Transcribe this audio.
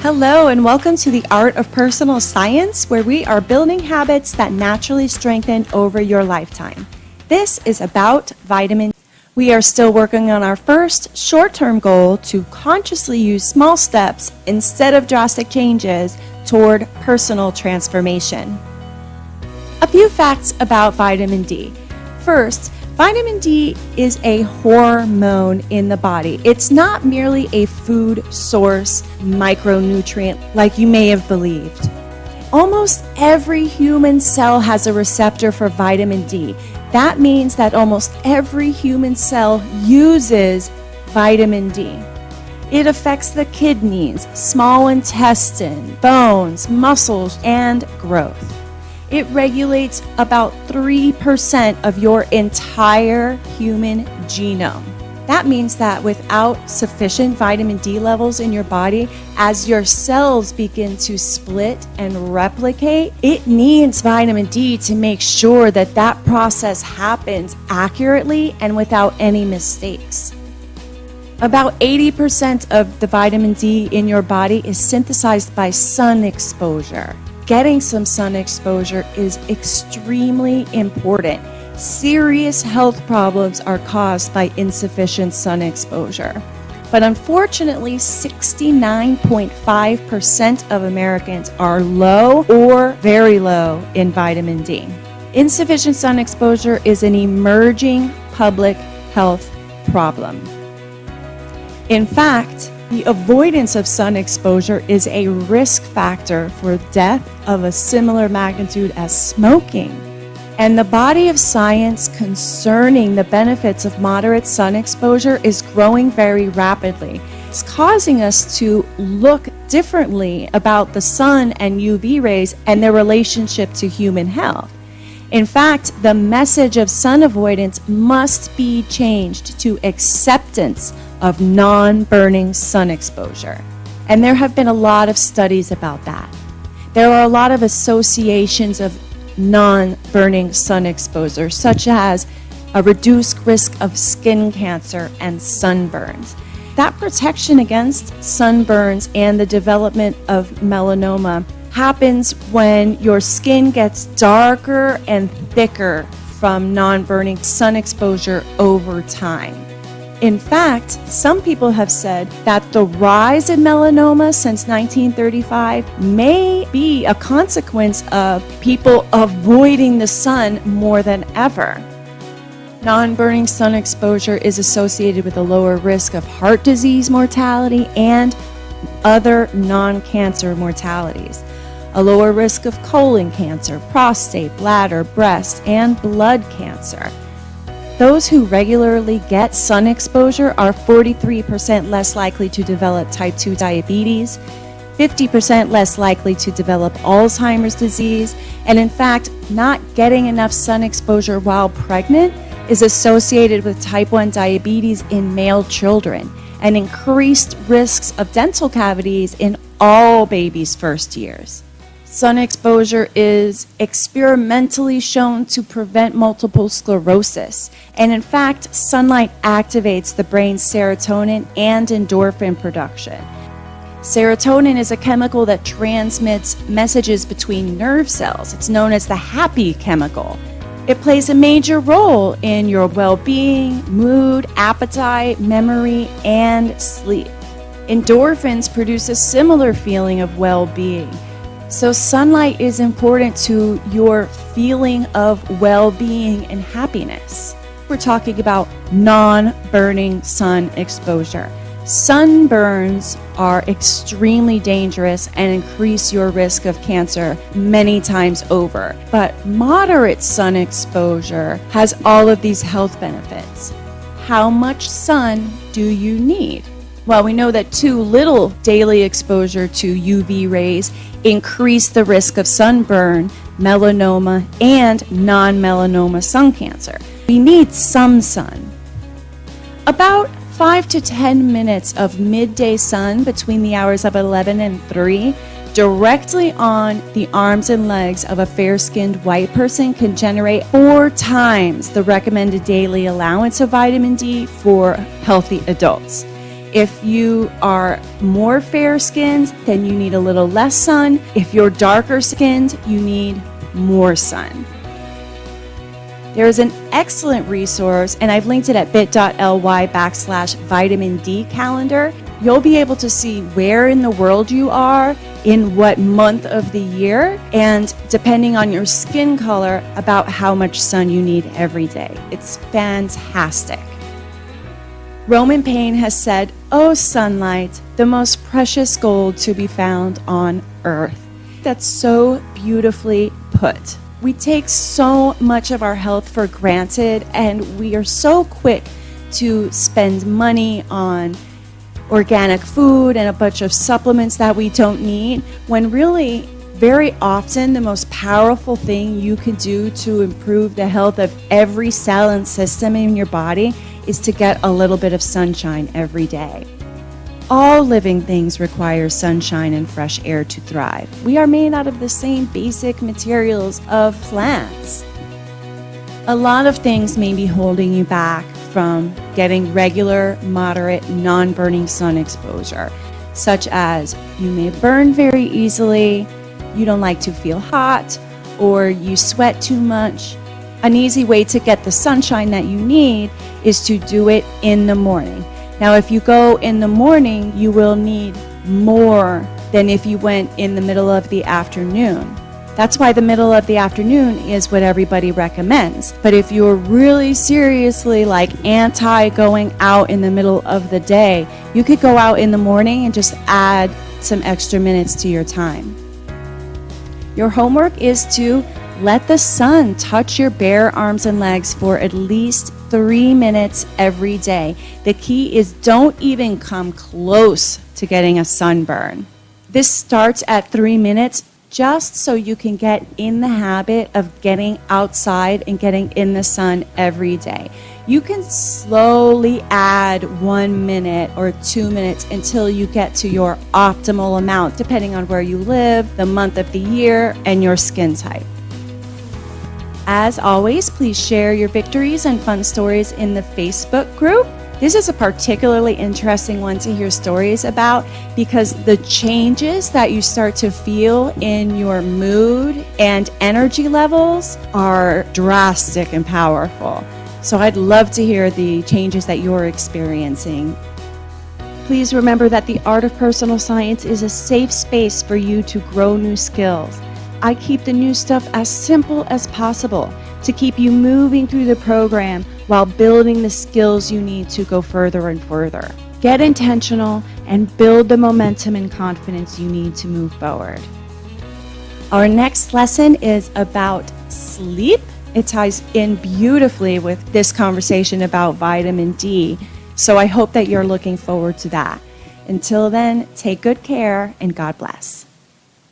Hello and welcome to the Art of Personal Science, where we are building habits that naturally strengthen over your lifetime. This is about vitamin D. We are still working on our first short-term goal to consciously use small steps instead of drastic changes toward personal transformation. A few facts about vitamin D. First, vitamin D is a hormone in the body. It's not merely a food source micronutrient like you may have believed. Almost every human cell has a receptor for vitamin D. That means that almost every human cell uses vitamin D. It affects the kidneys, small intestine, bones, muscles, and growth. It regulates about 3% of your entire human genome. That means that without sufficient vitamin D levels in your body, as your cells begin to split and replicate, it needs vitamin D to make sure that that process happens accurately and without any mistakes. About 80% of the vitamin D in your body is synthesized by sun exposure. Getting some sun exposure is extremely important. Serious health problems are caused by insufficient sun exposure. But unfortunately, 69.5% of Americans are low or very low in vitamin D. Insufficient sun exposure is an emerging public health problem. In fact, the avoidance of sun exposure is a risk factor for death of a similar magnitude as smoking. And the body of science concerning the benefits of moderate sun exposure is growing very rapidly. It's causing us to look differently about the sun and UV rays and their relationship to human health. In fact, the message of sun avoidance must be changed to acceptance of non-burning sun exposure. And there have been a lot of studies about that. There are a lot of associations of non-burning sun exposure, such as a reduced risk of skin cancer and sunburns. That protection against sunburns and the development of melanoma happens when your skin gets darker and thicker from non-burning sun exposure over time. In fact, some people have said that the rise in melanoma since 1935 may be a consequence of people avoiding the sun more than ever. Non-burning sun exposure is associated with a lower risk of heart disease mortality and other non-cancer mortalities, a lower risk of colon cancer, prostate, bladder, breast, and blood cancer. Those who regularly get sun exposure are 43% less likely to develop type 2 diabetes, 50% less likely to develop Alzheimer's disease, and in fact, not getting enough sun exposure while pregnant is associated with type 1 diabetes in male children and increased risks of dental cavities in all babies' first years. Sun exposure is experimentally shown to prevent multiple sclerosis. And in fact, sunlight activates the brain's serotonin and endorphin production. Serotonin is a chemical that transmits messages between nerve cells. It's known as the happy chemical. It plays a major role in your well-being, mood, appetite, memory, and sleep. Endorphins produce a similar feeling of well-being. So sunlight is important to your feeling of well-being and happiness. We're talking about non-burning sun exposure. Sunburns are extremely dangerous and increase your risk of cancer many times over. But moderate sun exposure has all of these health benefits. How much sun do you need? Well, we know that too little daily exposure to UV rays increase the risk of sunburn, melanoma, and non-melanoma sun cancer. We need some sun. About 5 to 10 minutes of midday sun between the hours of 11 and 3 directly on the arms and legs of a fair-skinned white person can generate 4 times the recommended daily allowance of vitamin D for healthy adults. If you are more fair-skinned, then you need a little less sun. If you're darker-skinned, you need more sun. There is an excellent resource, and I've linked it at bit.ly/vitamin D calendar. You'll be able to see where in the world you are, in what month of the year, and depending on your skin color, about how much sun you need every day. It's fantastic. Roman Payne has said, "Oh, sunlight, the most precious gold to be found on earth." That's so beautifully put. We take so much of our health for granted, and we are so quick to spend money on organic food and a bunch of supplements that we don't need, when really, very often, the most powerful thing you can do to improve the health of every cell and system in your body is to get a little bit of sunshine every day. All living things require sunshine and fresh air to thrive. We are made out of the same basic materials of plants. A lot of things may be holding you back from getting regular, moderate, non-burning sun exposure, such as you may burn very easily, you don't like to feel hot, or you sweat too much. An easy way to get the sunshine that you need is to do it in the morning. Now, if you go in the morning, you will need more than if you went in the middle of the afternoon. That's why the middle of the afternoon is what everybody recommends. But if you're really seriously anti going out in the middle of the day, you could go out in the morning and just add some extra minutes to your time. Your homework is to let the sun touch your bare arms and legs for at least 3 minutes every day. The key is don't even come close to getting a sunburn. This starts at 3 minutes just so you can get in the habit of getting outside and getting in the sun every day. You can slowly add 1 minute or 2 minutes until you get to your optimal amount, depending on where you live, the month of the year, and your skin type. As always, please share your victories and fun stories in the Facebook group. This is a particularly interesting one to hear stories about because the changes that you start to feel in your mood and energy levels are drastic and powerful. So I'd love to hear the changes that you're experiencing. Please remember that the Art of Personal Science is a safe space for you to grow new skills. I keep the new stuff as simple as possible to keep you moving through the program while building the skills you need to go further and further. Get intentional and build the momentum and confidence you need to move forward. Our next lesson is about sleep. It ties in beautifully with this conversation about vitamin D, so I hope that you're looking forward to that. Until then, take good care and God bless.